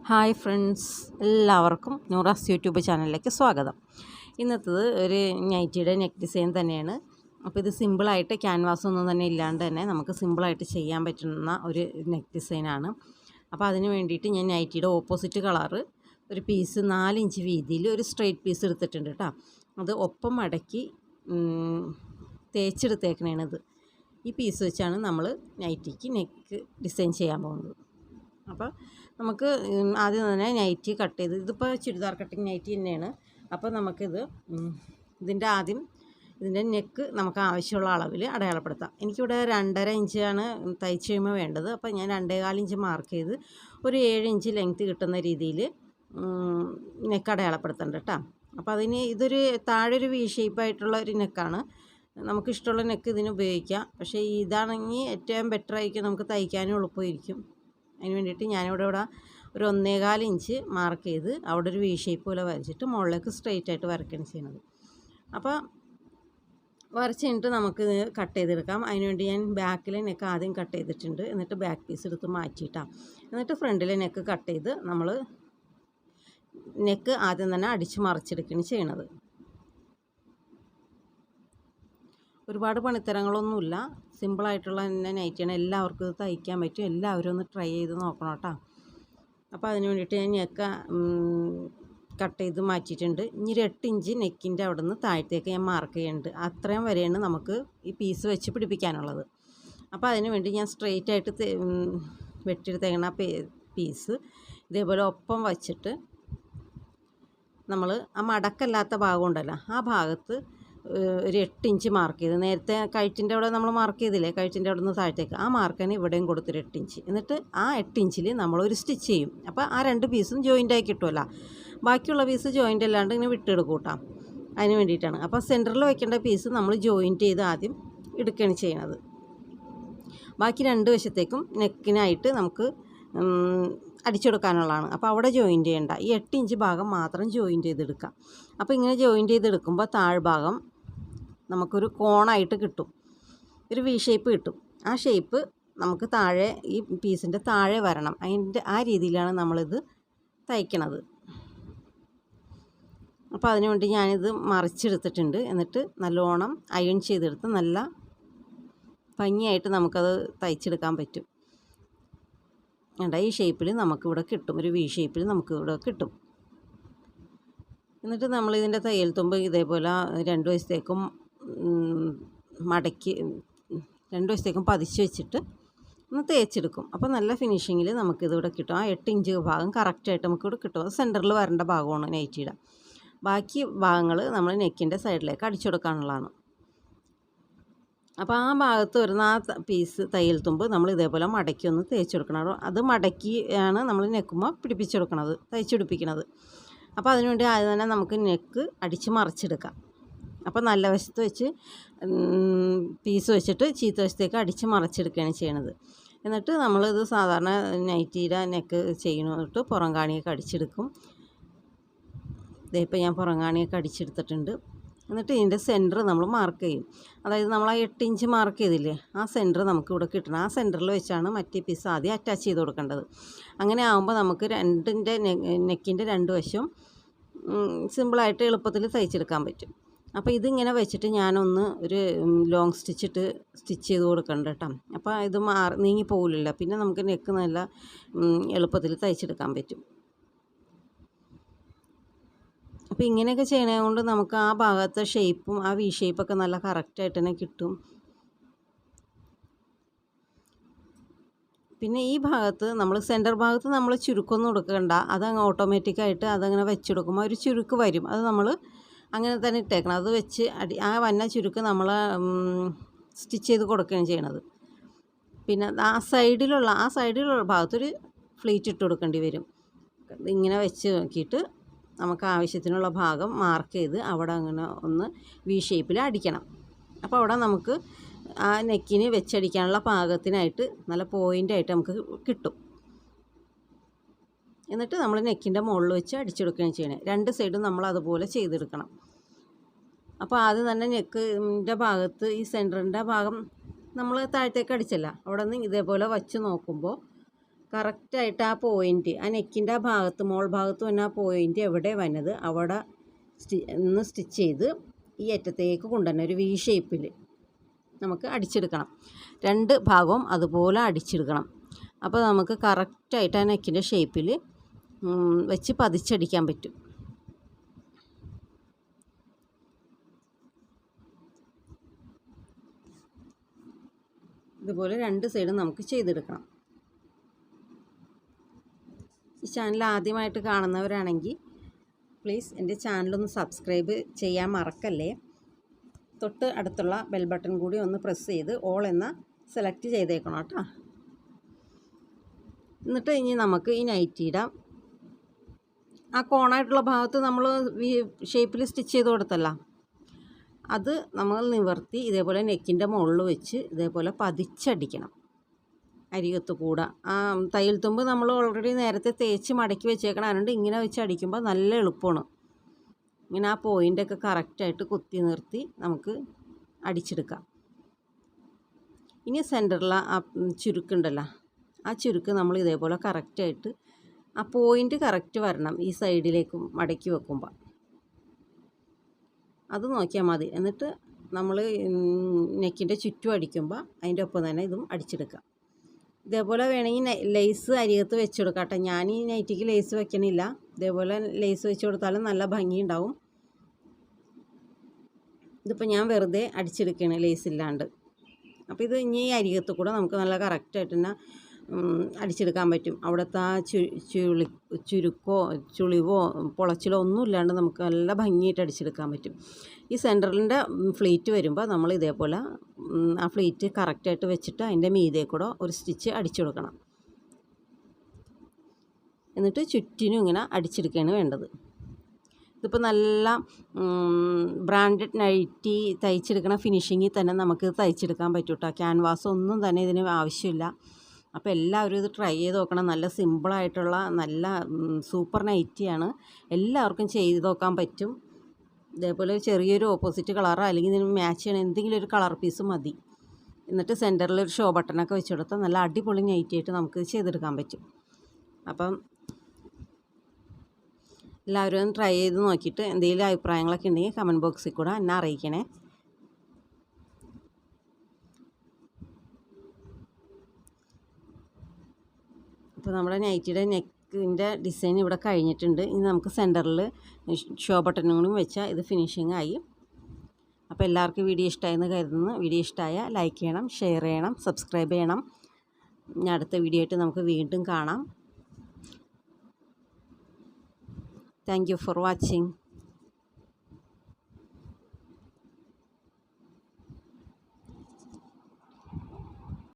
Hi friends, എല്ലാവർക്കും Noora's YouTube ചാനലിലേക്ക് സ്വാഗതം. ഇന്നത്തത് ഒരു നൈറ്റിയുടെ നെക്ക് ഡിസൈൻ തന്നെയാണ്. അപ്പോൾ ഇത് സിമ്പിളായിട്ട് ക്യാൻവാസൊന്നും തന്നെ ഇല്ലാണ്ട് തന്നെ നമുക്ക് സിമ്പിളായിട്ട് ചെയ്യാൻ പറ്റുന്ന ഒരു നെക്ക് ഡിസൈനാണ്. അപ്പോൾ അതിന് വേണ്ടിയിട്ട് ഞാൻ നൈറ്റിയുടെ ഓപ്പോസിറ്റ് കളറ് ഒരു പീസ് 4 ഇഞ്ച് വീതിയിൽ ഒരു സ്ട്രെയിറ്റ് പീസ് എടുത്തിട്ടുണ്ട് കേട്ടോ. അത് ഒപ്പം മടക്കി തേച്ചെടുത്തേക്കണേണത്. ഈ പീസ് വെച്ചാണ് നമ്മൾ നൈറ്റിക്ക് നെക്ക് ഡിസൈൻ ചെയ്യാൻ പോകുന്നത്. അപ്പോൾ നമുക്ക് ആദ്യം തന്നെ നൈറ്റി കട്ട് ചെയ്ത്, ഇതിപ്പോൾ ചുരിദാർ കട്ടിങ് നൈറ്റി തന്നെയാണ്. അപ്പോൾ നമുക്കിത് ഇതിൻ്റെ നെക്ക് നമുക്ക് ആവശ്യമുള്ള അളവിൽ അടയാളപ്പെടുത്താം. എനിക്കിവിടെ 2.5 ഇഞ്ചാണ് തയ്ച്ച് കഴിയുമ്പോൾ വേണ്ടത്. അപ്പോൾ ഞാൻ 2.25 ഇഞ്ച് മാർക്ക് ചെയ്ത് ഒരു 7 ഇഞ്ച് ലെങ്ത്ത് കിട്ടുന്ന രീതിയിൽ നെക്ക് അടയാളപ്പെടുത്തുന്നുണ്ട് കേട്ടോ. അപ്പോൾ ഇതൊരു താഴെ ഒരു വി ഷേപ്പായിട്ടുള്ള ഒരു നെക്കാണ്. നമുക്കിഷ്ടമുള്ള നെക്ക് ഇതിന് ഉപയോഗിക്കാം. പക്ഷേ ഇതാണെങ്കിൽ ഏറ്റവും ബെറ്റർ ആയിരിക്കും, നമുക്ക് തയ്ക്കാനും എളുപ്പമായിരിക്കും. അതിന് വേണ്ടിയിട്ട് ഞാനിവിടെ ഒരു 1.25 ഇഞ്ച് മാർക്ക് ചെയ്ത് അവിടെ ഒരു വി ഷേപ്പ് പോലെ വരച്ചിട്ട് മുകളിലേക്ക് സ്ട്രെയിറ്റ് ആയിട്ട് വരയ്ക്കുകയാണ് ചെയ്യുന്നത്. അപ്പോൾ വരച്ച് കഴിഞ്ഞിട്ട് നമുക്ക് കട്ട് ചെയ്തെടുക്കാം. അതിനുവേണ്ടി ഞാൻ ബാക്കിലെ നെക്ക് ആദ്യം കട്ട് ചെയ്തിട്ടുണ്ട്. എന്നിട്ട് ബാക്ക് പീസ് എടുത്ത് മാറ്റിയിട്ടാണ്. എന്നിട്ട് ഫ്രണ്ടിലെ നെക്ക് കട്ട് ചെയ്ത് നമ്മൾ നെക്ക് ആദ്യം തന്നെ അടിച്ച് മറിച്ചെടുക്കുകയാണ് ചെയ്യണത്. ഒരുപാട് പണിത്തരങ്ങളൊന്നുമില്ല, സിമ്പിളായിട്ടുള്ള തന്നെ നൈറ്റിയാണ്. എല്ലാവർക്കും ഇത് തയ്ക്കാൻ പറ്റും. എല്ലാവരും ഒന്ന് ട്രൈ ചെയ്ത് നോക്കണം കേട്ടോ. അപ്പോൾ അതിന് വേണ്ടിയിട്ട് ഞാൻ നെക്ക് കട്ട് ചെയ്ത് മാറ്റിയിട്ടുണ്ട്. ഇനി ഒരു 8 ഇഞ്ച് നെക്കിൻ്റെ അവിടെ നിന്ന് താഴത്തേക്ക് ഞാൻ മാർക്ക് ചെയ്യുന്നുണ്ട്. അത്രയും വരെയാണ് നമുക്ക് ഈ പീസ് വെച്ച് പിടിപ്പിക്കാനുള്ളത്. അപ്പോൾ അതിന് വേണ്ടി ഞാൻ സ്ട്രെയിറ്റ് ആയിട്ട് വെട്ടിയെടുത്തേക്കണ പീസ് ഇതേപോലെ ഒപ്പം വച്ചിട്ട് നമ്മൾ ആ മടക്കല്ലാത്ത ഭാഗം ഉണ്ടല്ലോ, ആ ഭാഗത്ത് ഒരു 8 ഇഞ്ച് മാർക്ക് ചെയ്ത്, നേരത്തെ കഴുത്തിൻ്റെ അവിടെ നമ്മൾ മാർക്ക് ചെയ്തില്ലേ, കഴുത്തിൻ്റെ അവിടെ നിന്ന് താഴത്തേക്ക് ആ മാർക്കിന് ഇവിടെയും കൊടുത്തൊരു 8 ഇഞ്ച്. എന്നിട്ട് ആ 8 ഇഞ്ചിൽ നമ്മളൊരു സ്റ്റിച്ച് ചെയ്യും. അപ്പോൾ ആ 2 പീസും ജോയിൻ്റായി കിട്ടുമല്ലോ. ബാക്കിയുള്ള പീസ് ജോയിൻ്റ് അല്ലാണ്ട് ഇങ്ങനെ വിട്ടെടുക്കും കേട്ടോ. അതിന് വേണ്ടിയിട്ടാണ്. അപ്പോൾ സെൻറ്ററിൽ വയ്ക്കേണ്ട പീസ് നമ്മൾ ജോയിൻറ്റ് ചെയ്ത് ആദ്യം എടുക്കുകയാണ് ചെയ്യണത്. ബാക്കി 2 വശത്തേക്കും നെക്കിനായിട്ട് നമുക്ക് അടിച്ചെടുക്കാനുള്ളതാണ്. അപ്പോൾ അവിടെ ജോയിൻറ്റ് ചെയ്യേണ്ട, ഈ 8 ഇഞ്ച് ഭാഗം മാത്രം ജോയിൻറ്റ് ചെയ്തെടുക്കാം. അപ്പോൾ ഇങ്ങനെ ജോയിൻറ്റ് ചെയ്തെടുക്കുമ്പോൾ താഴ്ഭാഗം നമുക്കൊരു കോണായിട്ട് കിട്ടും, ഒരു വി ഷേപ്പ് കിട്ടും. ആ ഷേപ്പ് നമുക്ക് താഴെ ഈ പീസിൻ്റെ താഴെ വരണം. ആ രീതിയിലാണ് നമ്മളിത് തയ്ക്കണത്. അപ്പോൾ അതിനുവേണ്ടി ഞാനിത് മറിച്ചെടുത്തിട്ടുണ്ട്. എന്നിട്ട് നല്ലോണം അയൺ ചെയ്തെടുത്ത് നല്ല ഭംഗിയായിട്ട് നമുക്കത് തയ്ച്ചെടുക്കാൻ പറ്റും. ഈ ഷേപ്പിൽ നമുക്കിവിടെ കിട്ടും, ഒരു വി ഷേപ്പിൽ നമുക്കിവിടെ കിട്ടും. എന്നിട്ട് നമ്മളിതിൻ്റെ തയ്യൽ തുമ്പ് ഇതേപോലെ 2 വശത്തേക്കും മടക്കി 2 വശത്തേക്കും പതിച്ച് വെച്ചിട്ട് ഒന്ന് തേച്ചെടുക്കും. അപ്പോൾ നല്ല ഫിനിഷിങ്ങിൽ നമുക്കിതിവിടെ കിട്ടും. ആ 8 ഇഞ്ച് ഭാഗം കറക്റ്റായിട്ട് നമുക്കിവിടെ കിട്ടും. അത് സെൻറ്ററിൽ വരേണ്ട ഭാഗമാണ് നൈറ്റിയുടെ. ബാക്കി ഭാഗങ്ങൾ നമ്മൾ നെക്കിൻ്റെ സൈഡിലേക്ക് അടിച്ചു കൊടുക്കാനുള്ളതാണ്. അപ്പോൾ ആ ഭാഗത്ത് വരുന്ന ആ പീസ് തയ്യൽ തുമ്പ് നമ്മൾ ഇതേപോലെ മടക്കി ഒന്ന് തേച്ച് കൊടുക്കണം. അത് മടക്കിയാണ് നമ്മൾ നെക്കുമ്പോൾ പിടിപ്പിച്ചെടുക്കണത്, തയ്ച്ചെടുപ്പിക്കണത്. അപ്പോൾ അതിനുവേണ്ടി ആദ്യം തന്നെ നമുക്ക് നെക്ക് അടിച്ച് മറിച്ചെടുക്കാം. അപ്പോൾ നല്ല വശത്ത് വെച്ച് പീസ് വെച്ചിട്ട് ചീത്ത വശത്തേക്ക് അടിച്ച് മറിച്ചെടുക്കുകയാണ് ചെയ്യണത്. എന്നിട്ട് നമ്മളിത് സാധാരണ നൈറ്റിയുടെ നെക്ക് ചെയ്യുന്നിട്ട് പുറം കാണിയൊക്കെ അടിച്ചെടുക്കും. ഇപ്പോൾ ഞാൻ പുറം കാണിയൊക്കെ അടിച്ചെടുത്തിട്ടുണ്ട്. എന്നിട്ട് ഇതിൻ്റെ സെൻറ്റർ നമ്മൾ മാർക്ക് ചെയ്യും. അതായത് നമ്മൾ ആ 8 ഇഞ്ച് മാർക്ക് ചെയ്തില്ലേ, ആ സെൻറ്റർ നമുക്കിവിടെ കിട്ടണം. ആ സെൻറ്ററിൽ വെച്ചാണ് മറ്റേ പീസ് ആദ്യം അറ്റാച്ച് ചെയ്ത് കൊടുക്കേണ്ടത്. അങ്ങനെ ആകുമ്പോൾ നമുക്ക് നെക്കിൻ്റെ 2 വശവും സിമ്പിളായിട്ട് എളുപ്പത്തിൽ തയ്ച്ചെടുക്കാൻ പറ്റും. അപ്പോൾ ഇതിങ്ങനെ വെച്ചിട്ട് ഞാനൊന്ന് ഒരു ലോങ് സ്റ്റിച്ച് ചെയ്ത് കൊടുക്കണ്ട കേട്ടോ. അപ്പോൾ ഇത് നീങ്ങി പോകില്ല. പിന്നെ നമുക്ക് നെക്ക് നല്ല എളുപ്പത്തിൽ തയ്ച്ചെടുക്കാൻ പറ്റും. അപ്പോൾ ഇങ്ങനെയൊക്കെ ചെയ്യണത് കൊണ്ട് നമുക്ക് ആ ഭാഗത്തെ ഷേപ്പും ആ വി ഷേപ്പൊക്കെ നല്ല കറക്റ്റായിട്ട് തന്നെ കിട്ടും. പിന്നെ ഈ ഭാഗത്ത് നമ്മൾ സെൻറ്റർ ഭാഗത്ത് നമ്മൾ ചുരുക്കൊന്നും കൊടുക്കണ്ട. അതങ്ങ് ഓട്ടോമാറ്റിക്കായിട്ട് അതങ്ങനെ വെച്ചെടുക്കുമ്പോൾ ഒരു ചുരുക്ക് വരും. അത് നമ്മൾ അങ്ങനെ തന്നെ ഇട്ടേക്കണം. അത് വെച്ച് ആ വന്ന ചുരുക്ക് നമ്മൾ സ്റ്റിച്ച് ചെയ്ത് കൊടുക്കുകയാണ് ചെയ്യണത്. പിന്നെ ആ സൈഡിലുള്ള ഭാഗത്തൊരു ഫ്ലീറ്റ് ഇട്ട് കൊടുക്കേണ്ടി വരും. ഇങ്ങനെ വെച്ച് നോക്കിയിട്ട് നമുക്ക് ആവശ്യത്തിനുള്ള ഭാഗം മാർക്ക് ചെയ്ത് അവിടെ അങ്ങനെ ഒന്ന് വി ഷേപ്പിൽ അടിക്കണം. അപ്പോൾ അവിടെ നമുക്ക് ആ നെക്കിന് വെച്ചടിക്കാനുള്ള പാകത്തിനായിട്ട് നല്ല പോയിൻ്റായിട്ട് നമുക്ക് കിട്ടും. എന്നിട്ട് നമ്മൾ നെക്കിൻ്റെ മുകളിൽ വെച്ച് അടിച്ചെടുക്കുകയാണ് ചെയ്യണേ. 2 സൈഡും നമ്മൾ അതുപോലെ ചെയ്തെടുക്കണം. അപ്പോൾ ആദ്യം തന്നെ നെക്കിൻ്റെ ഭാഗത്ത് ഈ സെൻറ്ററിൻ്റെ ഭാഗം നമ്മൾ താഴത്തേക്ക് അടിച്ചല്ല, അവിടെ നിന്ന് ഇതേപോലെ വച്ച് നോക്കുമ്പോൾ കറക്റ്റായിട്ട് ആ പോയിൻ്റ്, ആ നെക്കിൻ്റെ ആ ഭാഗത്ത്, മോൾ ഭാഗത്ത് വന്ന ആ പോയിൻ്റ് എവിടെ വന്നത് അവിടെ സ്റ്റിച്ച് ചെയ്ത് ഈ അറ്റത്തേക്ക് കൊണ്ടുവന്നെ ഒരു വി ഷേപ്പിൽ നമുക്ക് അടിച്ചെടുക്കണം. 2 ഭാഗവും അതുപോലെ അടിച്ചെടുക്കണം. അപ്പോൾ നമുക്ക് കറക്റ്റായിട്ട് ആ നെക്കിൻ്റെ ഷേപ്പിൽ വെച്ച് പതിച്ചടിക്കാൻ പറ്റും. ഇതുപോലെ 2 സൈഡും നമുക്ക് ചെയ്തെടുക്കണം. ഈ ചാനൽ ആദ്യമായിട്ട് കാണുന്നവരാണെങ്കിൽ പ്ലീസ് എൻ്റെ ചാനലൊന്ന് സബ്സ്ക്രൈബ് ചെയ്യാൻ മറക്കല്ലേ. തൊട്ട് അടുത്തുള്ള ബെൽ ബട്ടൺ കൂടി ഒന്ന് പ്രസ് ചെയ്ത് ഓൾ എന്ന സെലക്ട് ചെയ്തേക്കണം കേട്ടോ. എന്നിട്ട് ഇനി നമുക്ക് ഈ നൈറ്റിയുടെ ആ കോണായിട്ടുള്ള ഭാഗത്ത് നമ്മൾ ഷേപ്പിൽ സ്റ്റിച്ച് ചെയ്ത് കൊടുത്തല്ല, അത് നമ്മൾ നിവർത്തി ഇതേപോലെ നെക്കിൻ്റെ മുകളിൽ വെച്ച് ഇതേപോലെ പതിച്ചടിക്കണം. അരികത്ത് കൂടെ ആ തയ്യൽ തുമ്പ് നമ്മൾ ഓൾറെഡി നേരത്തെ തേച്ച് മടക്കി വെച്ചേക്കണം. അതുകൊണ്ട് ഇങ്ങനെ വെച്ച് അടിക്കുമ്പോൾ നല്ല എളുപ്പമാണ്. ഇങ്ങനെ ആ പോയിൻ്റൊക്കെ കറക്റ്റായിട്ട് കുത്തി നിർത്തി നമുക്ക് അടിച്ചെടുക്കാം. ഇനി സെൻറ്ററിൽ ആ ചുരുക്കുണ്ടല്ലോ, ആ ചുരുക്ക് നമ്മൾ ഇതേപോലെ കറക്റ്റായിട്ട് ആ പോയിൻ്റ് കറക്റ്റ് വരണം ഈ സൈഡിലേക്ക് മടക്കി വെക്കുമ്പോൾ. അത് നോക്കിയാൽ മതി. എന്നിട്ട് നമ്മൾ നെക്കിൻ്റെ ചുറ്റും അടിക്കുമ്പോൾ അതിൻ്റെ ഒപ്പം തന്നെ ഇതും അടിച്ചെടുക്കാം. ഇതേപോലെ വേണമെങ്കിൽ ലേസ് അരികത്ത് വെച്ച് കൊടുക്കാം കേട്ടോ. ഞാൻ ഈ നൈറ്റിക്ക് ലേസ് വെക്കണില്ല. ഇതേപോലെ ലേസ് വെച്ച് കൊടുത്താലും നല്ല ഭംഗിയുണ്ടാവും. ഇതിപ്പോൾ ഞാൻ വെറുതെ അടിച്ചെടുക്കുകയാണ് ലേസ് ഇല്ലാണ്ട്. അപ്പോൾ ഇത് ഇനി ഈ അരികത്ത് കൂടെ നമുക്ക് നല്ല കറക്റ്റായിട്ട് തന്നെ അടിച്ചെടുക്കാൻ പറ്റും. അവിടുത്തെ ആ ചുരുക്കോ ചുളിവോ പൊളച്ചിലോ ഒന്നും ഇല്ലാണ്ട് നമുക്ക് നല്ല ഭംഗിയായിട്ട് അടിച്ചെടുക്കാൻ പറ്റും. ഈ സെൻറ്ററിൻ്റെ ഫ്ലീറ്റ് വരുമ്പോൾ നമ്മൾ ഇതേപോലെ ആ ഫ്ലീറ്റ് കറക്റ്റായിട്ട് വെച്ചിട്ട് അതിൻ്റെ മീതെ കൂടെ ഒരു സ്റ്റിച്ച് അടിച്ചു കൊടുക്കണം. എന്നിട്ട് ചുറ്റിനും ഇങ്ങനെ അടിച്ചെടുക്കുകയാണ് വേണ്ടത്. ഇതിപ്പോൾ നല്ല ബ്രാൻഡഡ് നൈറ്റി തയ്ച്ചെടുക്കണ ഫിനിഷിങ്ങിൽ തന്നെ നമുക്ക് തയ്ച്ചെടുക്കാൻ പറ്റും കേട്ടോ. ക്യാൻവാസ് ഒന്നും തന്നെ ഇതിന് ആവശ്യമില്ല. അപ്പോൾ എല്ലാവരും ഇത് ട്രൈ ചെയ്ത് നോക്കണം. നല്ല സിമ്പിളായിട്ടുള്ള നല്ല സൂപ്പർ നൈറ്റിയാണ്. എല്ലാവർക്കും ചെയ്ത് നോക്കാൻ പറ്റും. ഇതേപോലെ ചെറിയൊരു ഓപ്പോസിറ്റ് കളറോ അല്ലെങ്കിൽ ഇതിന് മാച്ച് ചെയ്യണ എന്തെങ്കിലും ഒരു കളർ പീസ് മതി. എന്നിട്ട് സെൻറ്ററിൽ ഒരു ഷോ ബട്ടണൊക്കെ വെച്ച് കൊടുത്താൽ നല്ല അടിപൊളി നൈറ്റിയായിട്ട് നമുക്ക് ചെയ്തെടുക്കാൻ പറ്റും. അപ്പം എല്ലാവരും ഒന്ന് ട്രൈ ചെയ്ത് നോക്കിയിട്ട് എന്തെങ്കിലും അഭിപ്രായങ്ങളൊക്കെ ഉണ്ടെങ്കിൽ കമൻറ്റ് ബോക്സിൽ കൂടെ എന്നെ അറിയിക്കണേ. അപ്പോൾ നമ്മുടെ നൈറ്റിയുടെ നെക്കിൻ്റെ ഡിസൈൻ ഇവിടെ കഴിഞ്ഞിട്ടുണ്ട്. ഇനി നമുക്ക് സെൻറ്ററിൽ ഷോ ബട്ടണും കൂടി വെച്ചാൽ ഇത് ഫിനിഷിംഗ് ആയി. അപ്പോൾ എല്ലാവർക്കും വീഡിയോ ഇഷ്ടമായെന്ന് കരുതുന്നു. വീഡിയോ ഇഷ്ടമായാൽ ലൈക്ക് ചെയ്യണം, ഷെയർ ചെയ്യണം, സബ്സ്ക്രൈബ് ചെയ്യണം. ഇനി അടുത്ത വീഡിയോ ആയിട്ട് നമുക്ക് വീണ്ടും കാണാം. Thank you for watching.